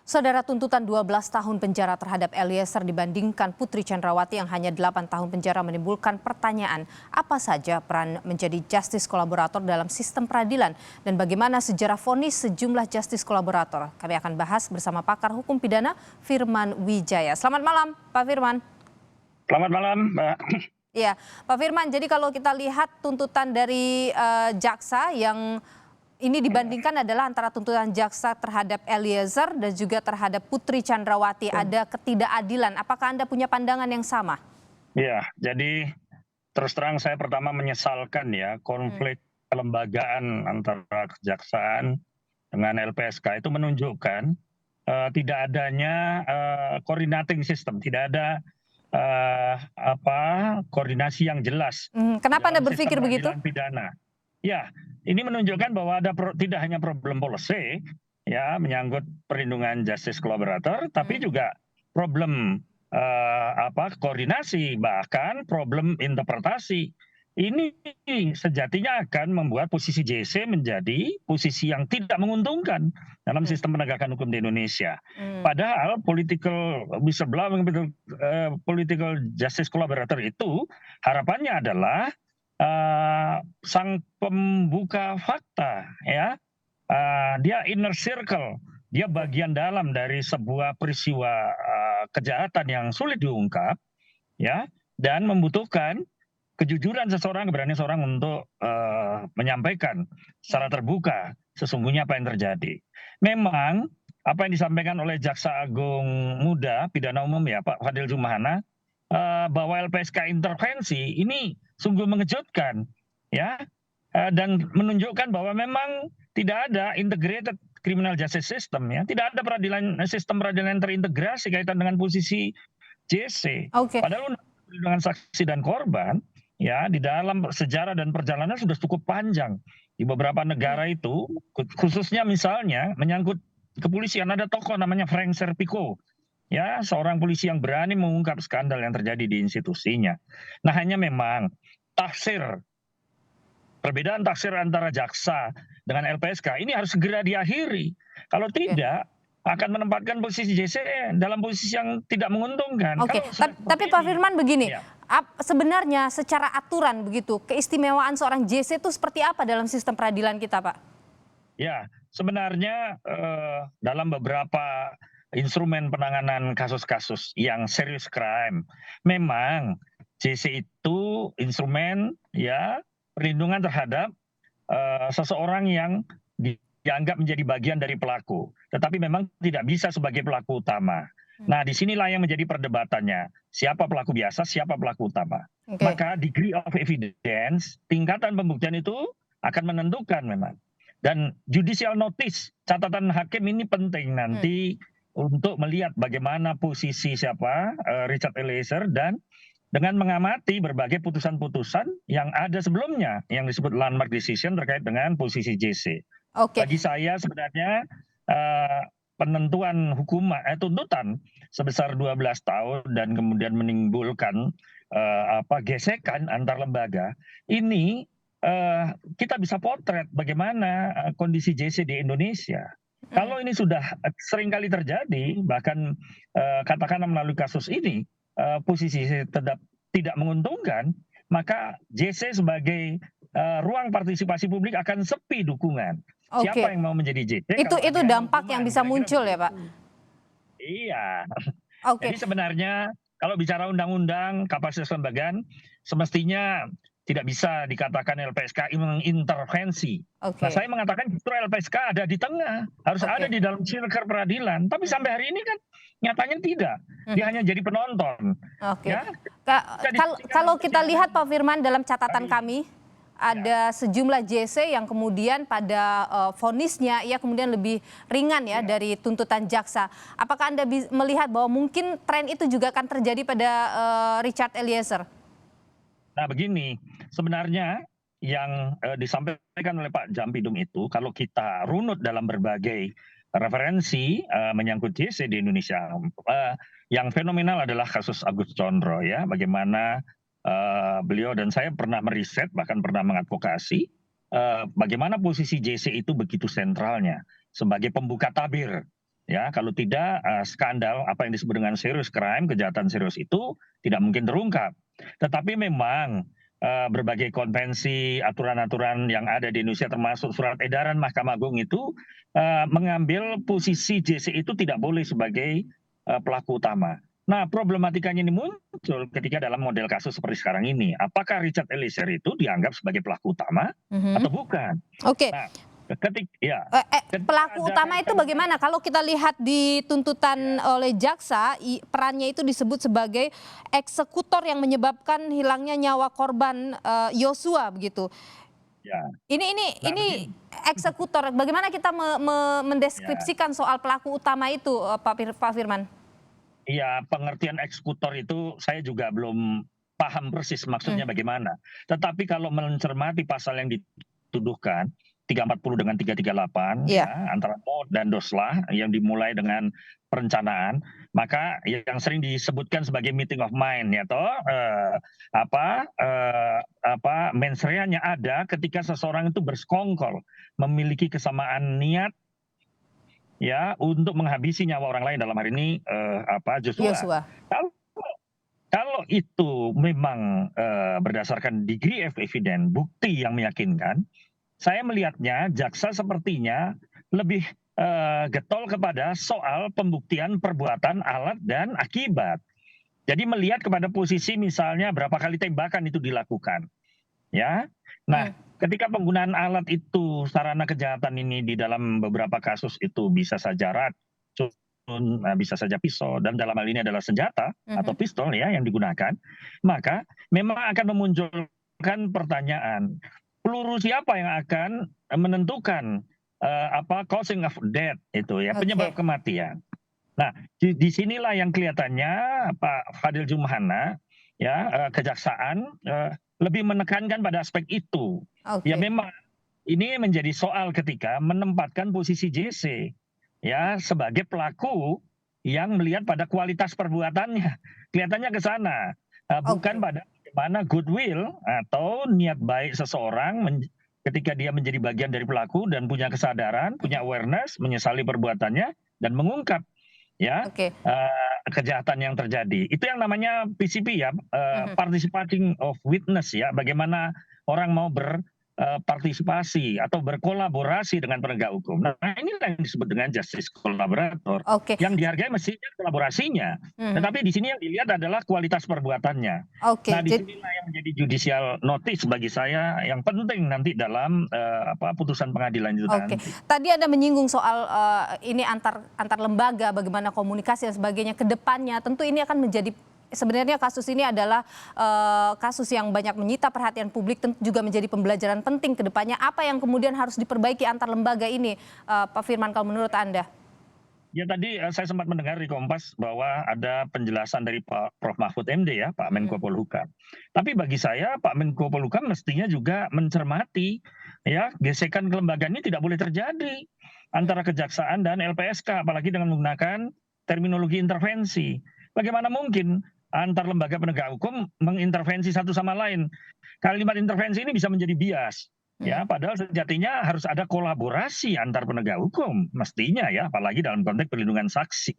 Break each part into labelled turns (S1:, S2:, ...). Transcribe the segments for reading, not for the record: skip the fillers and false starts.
S1: Saudara, tuntutan 12 tahun penjara terhadap Eliezer dibandingkan Putri Chandrawati yang hanya 8 tahun penjara menimbulkan pertanyaan apa saja peran menjadi justice kolaborator dalam sistem peradilan dan bagaimana sejarah vonis sejumlah justice kolaborator. Kami akan bahas bersama pakar hukum pidana Firman Wijaya. Selamat malam Pak Firman.
S2: Selamat malam, Mbak.
S1: Iya, Pak Firman, jadi kalau kita lihat tuntutan dari jaksa yang ini dibandingkan adalah antara tuntutan jaksa terhadap Eliezer dan juga terhadap Putri Chandrawati. Ada ketidakadilan. Apakah Anda punya pandangan yang sama?
S2: Ya, jadi terus terang saya pertama menyesalkan ya konflik kelembagaan antara kejaksaan dengan LPSK itu menunjukkan tidak adanya coordinating system, tidak ada koordinasi yang jelas
S1: Kenapa Anda
S2: dalam sistem
S1: berpikir begitu?
S2: peradilan pidana. Ya, ini menunjukkan bahwa ada tidak hanya problem policy ya menyangkut perlindungan justice collaborator, tapi juga problem koordinasi, bahkan problem interpretasi. Ini sejatinya akan membuat posisi JC menjadi posisi yang tidak menguntungkan dalam sistem penegakan hukum di Indonesia. Padahal political whistleblowing, political justice collaborator itu harapannya adalah sang pembuka fakta ya, dia inner circle, dia bagian dalam dari sebuah peristiwa kejahatan yang sulit diungkap ya, dan membutuhkan kejujuran seseorang, keberanian seseorang untuk menyampaikan secara terbuka sesungguhnya apa yang terjadi. Memang apa yang disampaikan oleh Jaksa Agung Muda Pidana Umum ya Pak Fadil Zumhana, bahwa LPSK intervensi ini sungguh mengejutkan ya, dan menunjukkan bahwa memang tidak ada integrated criminal justice system ya, tidak ada sistem peradilan yang terintegrasi kaitan dengan posisi JC. Padahal dengan saksi dan korban ya di dalam sejarah dan perjalanan sudah cukup panjang di beberapa negara itu, khususnya misalnya menyangkut kepolisian, ada tokoh namanya Frank Serpico ya, seorang polisi yang berani mengungkap skandal yang terjadi di institusinya. Nah, hanya memang perbedaan tafsir antara jaksa dengan LPSK ini harus segera diakhiri. Kalau tidak akan menempatkan posisi JC dalam posisi yang tidak menguntungkan.
S1: Tapi Pak Firman begini, sebenarnya secara aturan begitu, keistimewaan seorang JC itu seperti apa dalam sistem peradilan kita, Pak?
S2: Ya, sebenarnya dalam beberapa instrumen penanganan kasus-kasus yang serius crime, memang JC itu instrumen ya perlindungan terhadap seseorang yang dianggap menjadi bagian dari pelaku, tetapi memang tidak bisa sebagai pelaku utama. Nah, disinilah yang menjadi perdebatannya, siapa pelaku biasa, siapa pelaku utama. Maka degree of evidence, tingkatan pembuktian itu akan menentukan memang. Dan judicial notice, catatan hakim ini penting nanti untuk melihat bagaimana posisi siapa Richard Eliezer, dan dengan mengamati berbagai putusan-putusan yang ada sebelumnya yang disebut landmark decision terkait dengan posisi JC. Bagi saya sebenarnya penentuan tuntutan sebesar 12 tahun dan kemudian menimbulkan gesekan antar lembaga ini, kita bisa potret bagaimana kondisi JC di Indonesia. Kalau ini sudah sering kali terjadi, bahkan katakanlah melalui kasus ini posisi tetap tidak menguntungkan, maka JC sebagai ruang partisipasi publik akan sepi dukungan. Siapa yang mau menjadi JC?
S1: Itu dampak yang bisa muncul ya, Pak?
S2: Iya. Jadi sebenarnya kalau bicara undang-undang kapasitas kelembagaan, semestinya tidak bisa dikatakan LPSK mengintervensi. Nah, saya mengatakan justru LPSK ada di tengah, harus ada di dalam circle peradilan. Tapi sampai hari ini kan nyatanya tidak. Dia hanya jadi penonton.
S1: Ya. Kalau kita lihat Pak Firman dalam catatan kami, ada sejumlah JC yang kemudian pada vonisnya ia kemudian lebih ringan ya dari tuntutan jaksa. Apakah Anda melihat bahwa mungkin tren itu juga akan terjadi pada Richard Eliezer?
S2: Nah, begini, sebenarnya yang disampaikan oleh Pak Jampidum itu kalau kita runut dalam berbagai referensi menyangkut JC di Indonesia, yang fenomenal adalah kasus Agus Condro ya, bagaimana beliau dan saya pernah meriset bahkan pernah mengadvokasi bagaimana posisi JC itu begitu sentralnya sebagai pembuka tabir ya. Kalau tidak, skandal apa yang disebut dengan serious crime, kejahatan serius itu tidak mungkin terungkap. Tetapi memang berbagai konvensi, aturan-aturan yang ada di Indonesia termasuk surat edaran Mahkamah Agung itu mengambil posisi JC itu tidak boleh sebagai pelaku utama. Nah, problematikanya ini muncul ketika dalam model kasus seperti sekarang ini. Apakah Richard Eliezer itu dianggap sebagai pelaku utama atau bukan?
S1: Oke.
S2: Nah, ketika
S1: Pelaku utama itu bagaimana? Kalau kita lihat di tuntutan oleh jaksa, perannya itu disebut sebagai eksekutor yang menyebabkan hilangnya nyawa korban Yosua begitu.
S2: Ya.
S1: Ini eksekutor. Bagaimana kita mendeskripsikan soal pelaku utama itu, Pak Firman?
S2: Iya, pengertian eksekutor itu saya juga belum paham persis maksudnya bagaimana. Tetapi kalau mencermati pasal yang dituduhkan 340 dengan 338 ya, antara mod dan doslah yang dimulai dengan perencanaan, maka yang sering disebutkan sebagai meeting of mind ya toh mens rea-nya ada ketika seseorang itu bersekongkol, memiliki kesamaan niat ya untuk menghabisi nyawa orang lain, dalam hari ini Joshua. Kalau itu memang berdasarkan degree of evidence, bukti yang meyakinkan, saya melihatnya jaksa sepertinya lebih getol kepada soal pembuktian perbuatan, alat dan akibat. Jadi melihat kepada posisi misalnya berapa kali tembakan itu dilakukan, ya. Nah, ketika penggunaan alat itu, sarana kejahatan ini di dalam beberapa kasus itu bisa saja racun, bisa saja pisau, dan dalam hal ini adalah senjata atau pistol ya yang digunakan, maka memang akan memunculkan pertanyaan, peluru siapa yang akan menentukan causing of death itu ya, penyebab kematian. Nah, di sinilah yang kelihatannya Pak Fadil Jumhana ya, kejaksaan lebih menekankan pada aspek itu. Ya memang ini menjadi soal ketika menempatkan posisi JC ya sebagai pelaku yang melihat pada kualitas perbuatannya. Kelihatannya ke sana, bukan pada bagaimana goodwill atau niat baik seseorang ketika dia menjadi bagian dari pelaku dan punya kesadaran, punya awareness, menyesali perbuatannya dan mengungkap ya kejahatan yang terjadi. Itu yang namanya PCP ya, participating of witness ya, bagaimana orang mau berpartisipasi atau berkolaborasi dengan penegak hukum. Nah, inilah yang disebut dengan justice collaborator. Yang dihargai mestinya kolaborasinya. Tetapi di sini yang dilihat adalah kualitas perbuatannya. Nah, di sinilah yang menjadi judicial notice bagi saya yang penting nanti dalam putusan pengadilan itu nanti.
S1: Tadi Anda menyinggung soal ini antar lembaga, bagaimana komunikasi dan sebagainya ke depannya. Tentu ini akan menjadi, sebenarnya kasus ini adalah kasus yang banyak menyita perhatian publik, tentu juga menjadi pembelajaran penting ke depannya. Apa yang kemudian harus diperbaiki antar lembaga ini, Pak Firman, kalau menurut Anda?
S2: Ya tadi saya sempat mendengar di Kompas bahwa ada penjelasan dari Pak Prof. Mahfud MD ya, Pak Menko Polhukam. Tapi bagi saya Pak Menko Polhukam mestinya juga mencermati ya, gesekan kelembagaan ini tidak boleh terjadi antara kejaksaan dan LPSK, apalagi dengan menggunakan terminologi intervensi. Bagaimana mungkin antar lembaga penegak hukum mengintervensi satu sama lain? Kalimat intervensi ini bisa menjadi bias. Ya, padahal sejatinya harus ada kolaborasi antar penegak hukum, mestinya ya, apalagi dalam konteks perlindungan saksi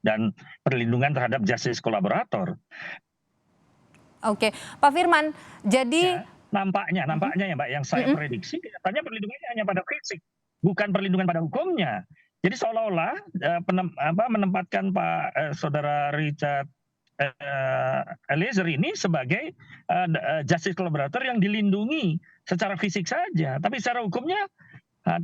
S2: dan perlindungan terhadap justice kolaborator.
S1: Oke, Pak Firman, jadi
S2: nampaknya ya Mbak, yang saya prediksi katanya perlindungannya hanya pada fisik, bukan perlindungan pada hukumnya. Jadi seolah-olah menempatkan Pak Saudara Richard Eliezer ini sebagai justice collaborator yang dilindungi secara fisik saja, tapi secara hukumnya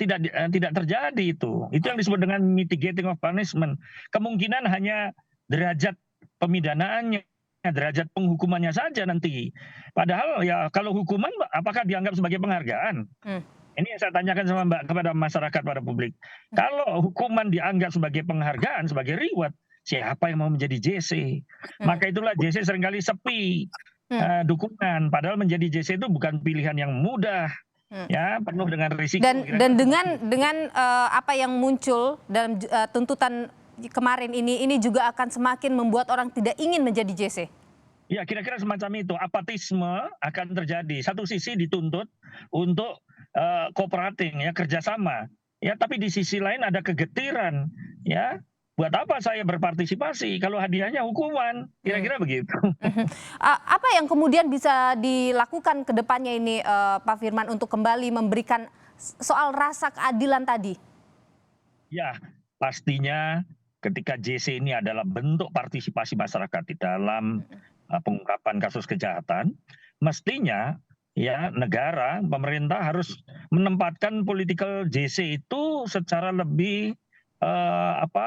S2: tidak terjadi itu. Itu yang disebut dengan mitigating of punishment. Kemungkinan hanya derajat pemidanaannya, derajat penghukumannya saja nanti. Padahal ya kalau hukuman apakah dianggap sebagai penghargaan? Ini yang saya tanyakan sama Mbak kepada masyarakat, pada publik. Kalau hukuman dianggap sebagai penghargaan, sebagai reward, siapa yang mau menjadi JC? Maka itulah JC seringkali sepi dukungan. Padahal menjadi JC itu bukan pilihan yang mudah, ya, penuh dengan risiko.
S1: Dan dengan apa yang muncul dalam tuntutan kemarin ini juga akan semakin membuat orang tidak ingin menjadi JC.
S2: Ya, kira-kira semacam itu. Apatisme akan terjadi. Satu sisi dituntut untuk cooperating ya, kerjasama. Ya, tapi di sisi lain ada kegetiran, ya, buat apa saya berpartisipasi kalau hadiahnya hukuman? Kira-kira begitu.
S1: Mhm. Apa yang kemudian bisa dilakukan ke depannya ini, Pak Firman, untuk kembali memberikan soal rasa keadilan tadi?
S2: Ya, pastinya ketika JC ini adalah bentuk partisipasi masyarakat di dalam pengungkapan kasus kejahatan, mestinya ya negara, pemerintah harus menempatkan political JC itu secara lebih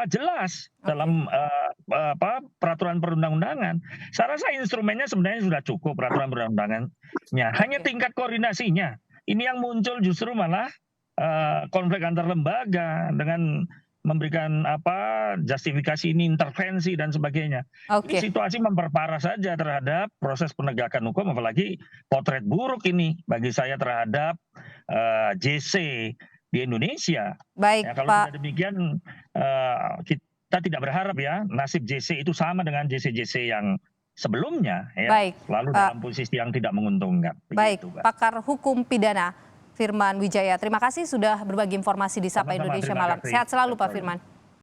S2: jelas
S1: Oke,
S2: dalam peraturan perundang-undangan. Saya rasa instrumennya sebenarnya sudah cukup peraturan perundang-undangannya. Hanya
S1: oke.
S2: tingkat koordinasinya. Ini yang muncul justru malah konflik antar lembaga dengan memberikan justifikasi ini intervensi dan sebagainya. Ini
S1: Oke,
S2: situasi memperparah saja terhadap proses penegakan hukum, apalagi potret buruk ini bagi saya terhadap JC di Indonesia.
S1: baik
S2: Ya, kalau
S1: Pak.
S2: tidak demikian kita tidak berharap ya nasib JC itu sama dengan JC-JC yang sebelumnya ya,
S1: Baik,
S2: lalu dalam posisi yang tidak menguntungkan.
S1: baik,
S2: Begitu, Mbak.
S1: pakar hukum pidana Firman Wijaya. Terima kasih sudah berbagi informasi di Sapa
S2: Sama-sama,
S1: Indonesia
S2: terima
S1: Malam.
S2: kasih.
S1: Sehat selalu Pak Firman.